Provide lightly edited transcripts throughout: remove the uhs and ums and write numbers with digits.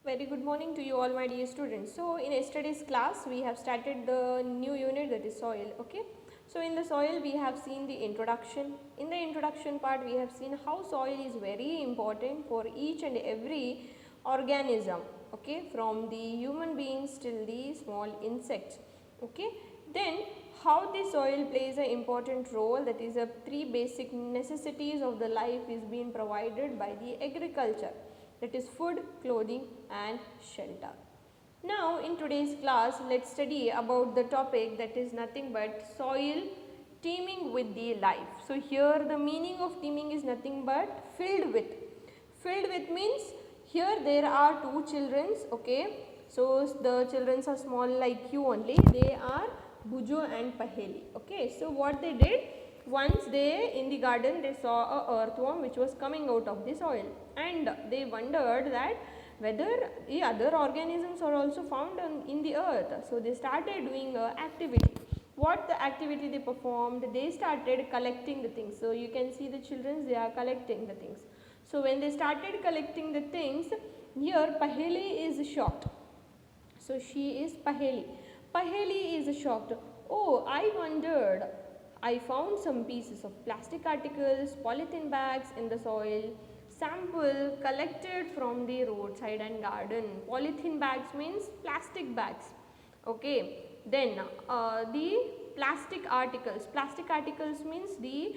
Very good morning to you all, my dear students. So in yesterday's class we have started the new unit, that is soil. Okay, so in the soil we have seen the introduction. In the introduction part we have seen how soil is very important for each and every organism, okay, from the human beings till the small insects. Okay, then how the soil plays an important role, that is, three basic necessities of the life is being provided by the agriculture, that is food, clothing and shelter. Now in today's class let's study about the topic that is nothing but soil teeming with the life. So here the meaning of teeming is nothing but filled with. Filled with means here there are two children, okay. So the children are small like you only, they are Bujo and Paheli, okay. So what they did, once they in the garden they saw a earthworm which was coming out of the soil, and they wondered that whether the other organisms are also found in the earth. So they started doing activity. What the activity they performed, they started collecting the things. So you can see the children, they are collecting the things. So when they started collecting the things, here Paheli is shocked. So she is Paheli. Paheli is shocked. Oh, I wondered. I found some pieces of plastic articles, polythene bags in the soil. Sample collected from the roadside and garden. Polythene bags means plastic bags. Okay. Then the plastic articles. Plastic articles means the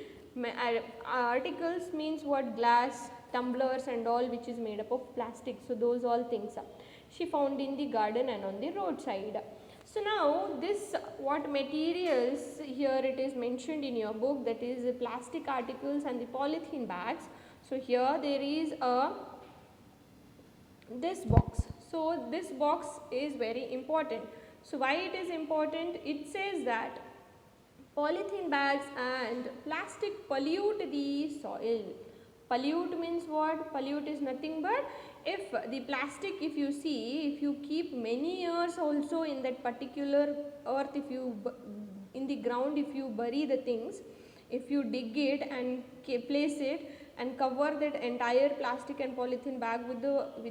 articles means what, glass, tumblers and all which is made up of plastic. So those all things she found in the garden and on the roadside. So now this what materials here it is mentioned in your book, that is the plastic articles and the polythene bags. So here there is a this box. So this box is very important. So why it is important? It says that polythene bags and plastic pollute the soil. Pollute means what? Pollute is nothing but if the plastic, if you see, if you keep many years also in that particular earth, if you in the ground, if you bury the things, if you dig it and place it and cover that entire plastic and polythene bag with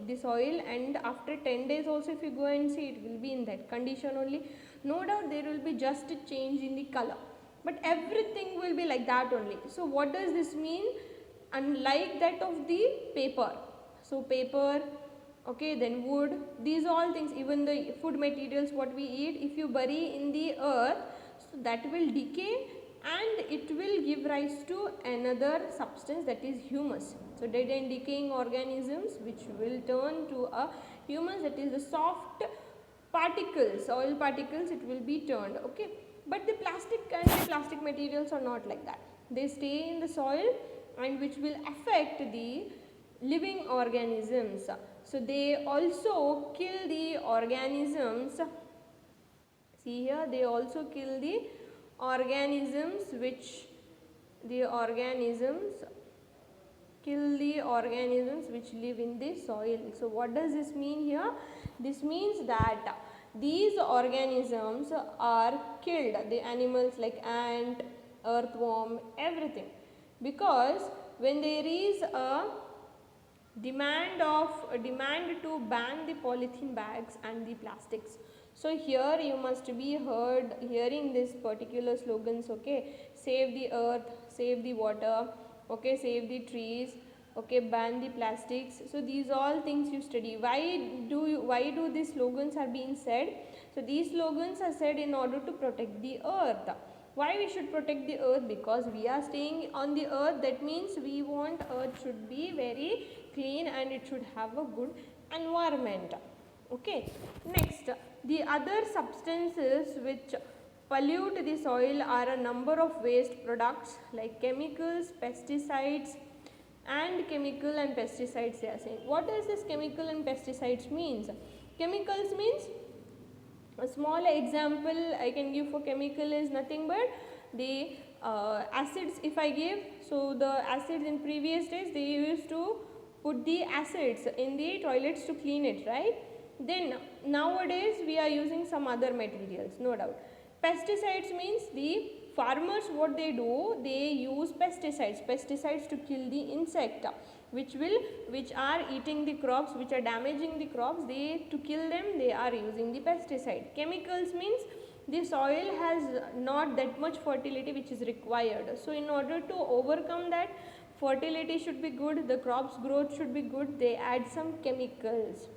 the soil, and after 10 days also if you go and see, it will be in that condition only. No doubt there will be just a change in the color, but everything will be like that only. So what does this mean? Unlike that of the paper, so paper, okay, then wood, these all things, even the food materials what we eat, if you bury in the earth, so that will decay and it will give rise to another substance, that is humus. So dead and decaying organisms which will turn to a humus, that is the soft particles, soil particles, it will be turned, okay. But the plastic and the plastic materials are not like that. They stay in the soil and which will affect the living organisms. So they also kill the organisms. See here, they also kill the organisms which live in the soil. So what does this mean here? This means that these organisms are killed, the animals like ant, earthworm, everything, because when there is a demand to ban the polythene bags and the plastics. So here you must be hearing this particular slogans, okay, save the earth, save the water, okay, save the trees, okay, ban the plastics. So these all things you study. Why do these slogans are being said? So these slogans are said in order to protect the earth. Why we should protect the earth? Because we are staying on the earth, that means we want earth should be very clean and it should have a good environment, okay. Next, the other substances which pollute the soil are a number of waste products like chemicals, pesticides, and chemical and pesticides they are saying. What does this chemical and pesticides means? Chemicals means, a small example I can give for chemical is nothing but the acids if I give. So the acids in previous days they used to put the acids in the toilets to clean it, right? Then nowadays we are using some other materials, no doubt. Pesticides means the farmers what they do, they use pesticides to kill the insect which are eating the crops, which are damaging the crops, they, to kill them, they are using the pesticide. Chemicals means the soil has not that much fertility which is required. So in order to overcome that, fertility should be good, the crops growth should be good, they add some chemicals.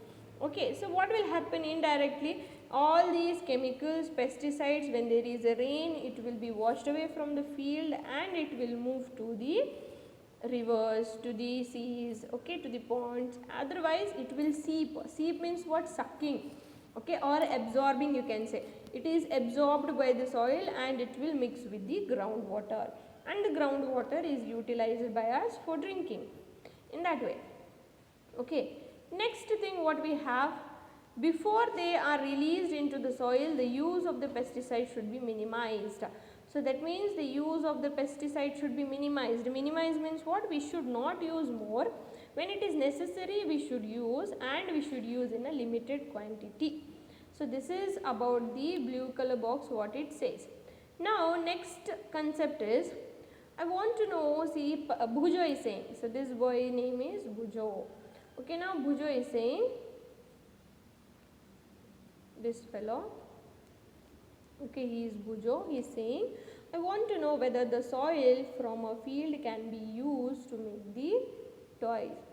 Okay, so what will happen indirectly? All these chemicals, pesticides, when there is a rain, it will be washed away from the field and it will move to the rivers, to the seas, okay, to the ponds. Otherwise it will seep. Seep means what? Sucking, okay, or absorbing, you can say. It is absorbed by the soil and it will mix with the groundwater, and the groundwater is utilized by us for drinking in that way. Okay, next thing what we have, before they are released into the soil, the use of the pesticide should be minimized. So that means the use of the pesticide should be minimized. Minimize means what? We should not use more. When it is necessary, we should use, and we should use in a limited quantity. So this is about the blue color box, what it says. Now next concept is, I want to know, see, Bhujo is saying, so this boy name is Bhujo. Okay, now Bhujo is saying, this fellow, okay, he is Bhujo, he is saying, I want to know whether the soil from a field can be used to make the toys.